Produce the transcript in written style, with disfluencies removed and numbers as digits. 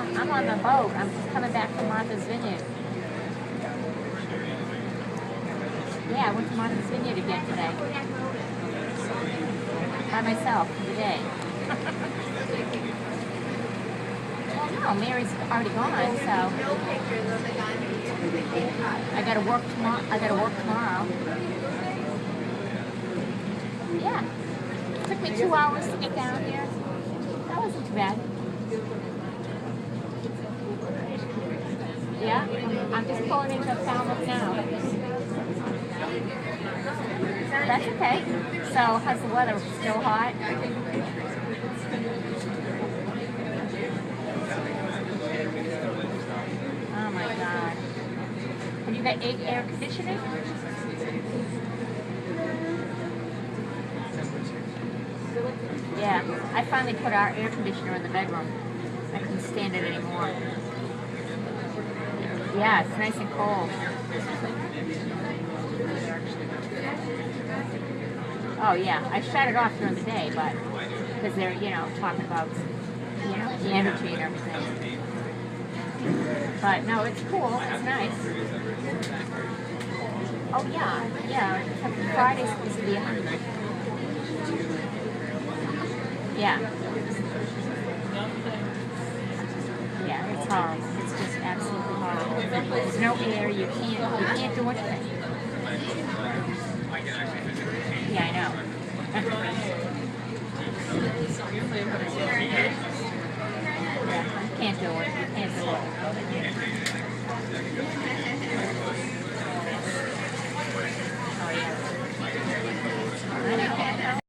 Yeah, I'm on the boat. I'm just coming back from Martha's Vineyard. Yeah, I went to Martha's Vineyard again today. By myself for the day. Well, no, Mary's already gone, so I gotta work tomorrow. Yeah. It took me 2 hours to get down here. That wasn't too bad. Yeah, I'm just pulling into Falmouth now. That's okay. So, how's the weather? Still hot? Oh my God. Have you got air conditioning? Yeah, I finally put our air conditioner in the bedroom. I couldn't stand it anymore. Yeah, it's nice and cold. Oh yeah, I shut it off during the day, but because they're, talking about, the energy and everything. But no, it's cool. It's nice. Oh yeah. Friday's supposed to be 100. Yeah. Yeah, it's horrible. It's just absolutely horrible. There's no air. You can't do anything. Yeah, I know. Yeah, you can't do it. You can't do it.